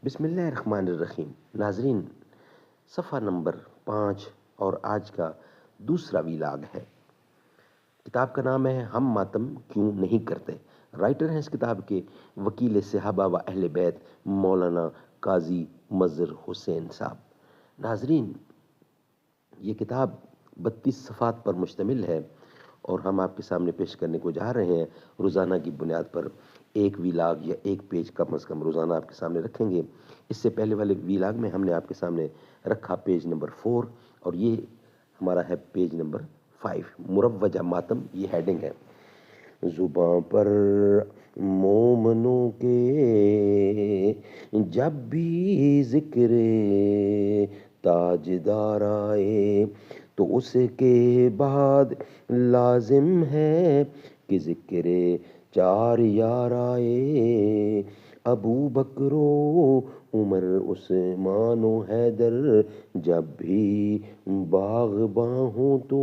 بسم اللہ الرحمن الرحیم۔ ناظرین، صفحہ نمبر 5 اور آج کا دوسرا ویلاگ ہے۔ کتاب کا نام ہے ہم ماتم کیوں نہیں کرتے۔ رائٹر ہیں اس کتاب کے وکیل صحابہ و اہل بیت مولانا قاضی مظہر حسین صاحب۔ ناظرین، یہ کتاب 32 صفحات پر مشتمل ہے اور ہم آپ کے سامنے پیش کرنے کو جا رہے ہیں۔ روزانہ کی بنیاد پر ایک ویلاگ یا ایک پیج کم از کم روزانہ آپ کے سامنے رکھیں گے۔ اس سے پہلے والے ویلاگ میں ہم نے آپ کے سامنے رکھا پیج نمبر 4 اور یہ ہمارا ہے پیج نمبر 5، مروجہ ماتم، یہ ہیڈنگ ہے۔ زباں پر مومنوں کے جب بھی ذکر تاجدار آئے تو اس کے بعد لازم ہے کہ ذکر چار یار آئے۔ ابو بکر و عمر عثمان و حیدر جب بھی باغباں ہوں تو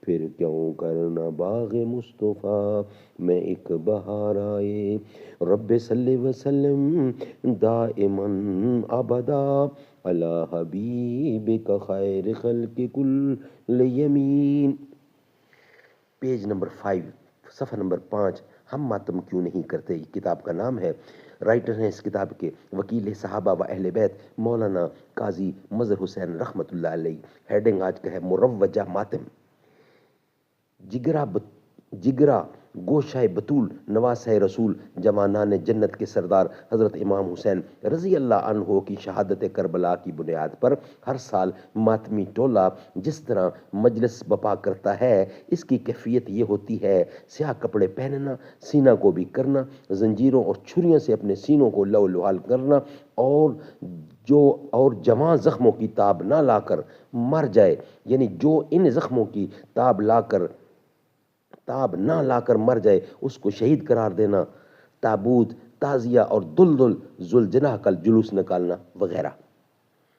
پھر کیوں کرنا باغ مصطفیٰ میں ایک بہار آئے۔ رب صلی وسلم دائماً ابدا علی حبیبک خیر خلق کل یمین۔ پیج نمبر 5، صفحہ نمبر 5، ہم ماتم کیوں نہیں کرتے، یہ کتاب کا نام ہے۔ رائٹر ہیں اس کتاب کے وکیل صحابہ و اہل بیت مولانا قاضی مظہر حسین رحمۃ اللہ علیہ۔ ہیڈنگ آج کا ہے مروجہ ماتم۔ جگرا گوشہ بطول نواسہ رسول جوانان جنت کے سردار حضرت امام حسین رضی اللہ عنہ کی شہادت کربلا کی بنیاد پر ہر سال ماتمی ٹولہ جس طرح مجلس بپا کرتا ہے، اس کی کیفیت یہ ہوتی ہے: سیاہ کپڑے پہننا، سینہ کو بھی کرنا، زنجیروں اور چھریوں سے اپنے سینوں کو لو لحال کرنا، اور جواں زخموں کی تاب نہ لا کر مر جائے، یعنی جو ان زخموں کی تاب نہ لا کر مر جائے اس کو شہید قرار دینا، تابوت، تعزیہ اور دلدل ذوالجناح کا جلوس نکالنا وغیرہ۔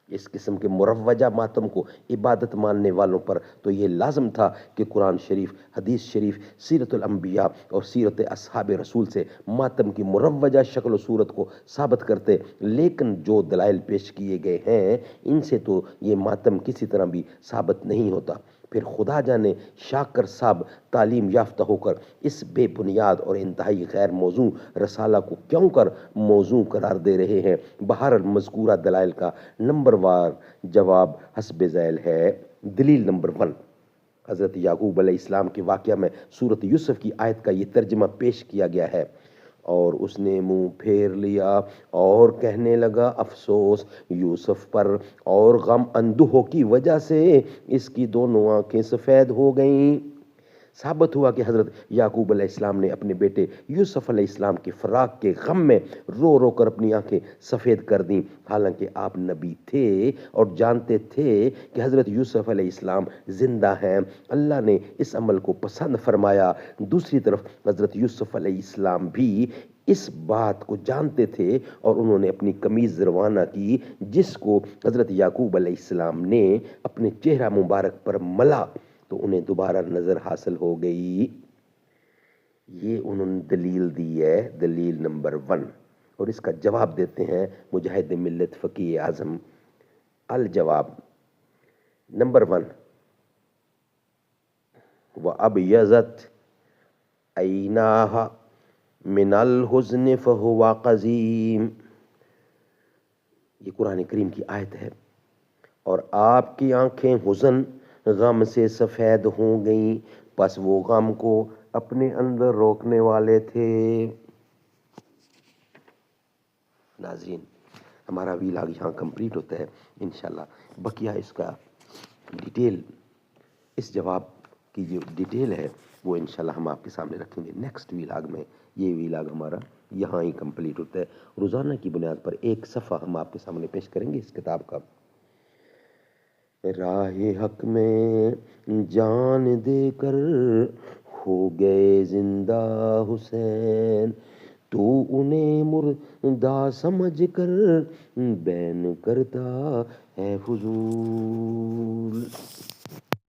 اس قسم کے مروجہ ماتم کو عبادت ماننے والوں پر تو یہ لازم تھا کہ قرآن شریف، حدیث شریف، سیرت الانبیاء اور سیرت اصحاب رسول سے ماتم کی مروجہ شکل و صورت کو ثابت کرتے، لیکن جو دلائل پیش کیے گئے ہیں ان سے تو یہ ماتم کسی طرح بھی ثابت نہیں ہوتا۔ پھر خدا جانے شاکر صاحب تعلیم یافتہ ہو کر اس بے بنیاد اور انتہائی غیر موزوں رسالہ کو کیوں کر موزوں قرار دے رہے ہیں۔ بہرحال مذکورہ دلائل کا نمبر وار جواب حسب ذیل ہے۔ دلیل نمبر 1، حضرت یعقوب علیہ السلام کے واقعہ میں سورۃ یوسف کی آیت کا یہ ترجمہ پیش کیا گیا ہے: اور اس نے منہ پھیر لیا اور کہنے لگا افسوس یوسف پر، اور غم اندوہوں کی وجہ سے اس کی دونوں آنکھیں سفید ہو گئیں۔ ثابت ہوا کہ حضرت یعقوب علیہ السلام نے اپنے بیٹے یوسف علیہ السلام کے فراق کے غم میں رو رو کر اپنی آنکھیں سفید کر دیں، حالانکہ آپ نبی تھے اور جانتے تھے کہ حضرت یوسف علیہ السلام زندہ ہیں۔ اللہ نے اس عمل کو پسند فرمایا۔ دوسری طرف حضرت یوسف علیہ السلام بھی اس بات کو جانتے تھے اور انہوں نے اپنی قمیض روانہ کی، جس کو حضرت یعقوب علیہ السلام نے اپنے چہرہ مبارک پر ملا تو انہیں دوبارہ نظر حاصل ہو گئی۔ یہ انہوں نے دلیل دی ہے، دلیل نمبر 1، اور اس کا جواب دیتے ہیں مجاہد ملت فقیہ اعظم۔ الجواب نمبر 1، وَأَبْيَضَتْ عَيْنَاهُ مِنَ الْحُزْنِ فَهُوَ قَزِيمٌ۔ یہ قرآن کریم کی آیت ہے، اور آپ کی آنکھیں حزن، غم سے سفید ہو گئیں، پس وہ غم کو اپنے اندر روکنے والے تھے۔ ناظرین، ہمارا ویلاگ یہاں کمپلیٹ ہوتا ہے۔ انشاءاللہ بقیہ اس کا ڈیٹیل، اس جواب کی جو ڈیٹیل ہے وہ انشاءاللہ ہم آپ کے سامنے رکھیں گے نیکسٹ ویلاگ میں۔ یہ ویلاگ ہمارا یہاں ہی کمپلیٹ ہوتا ہے۔ روزانہ کی بنیاد پر ایک صفحہ ہم آپ کے سامنے پیش کریں گے اس کتاب کا۔ راہ حق میں جان دے کر ہو گئے زندہ حسین، تو انہیں مردہ سمجھ کر بین کرتا ہے فضول۔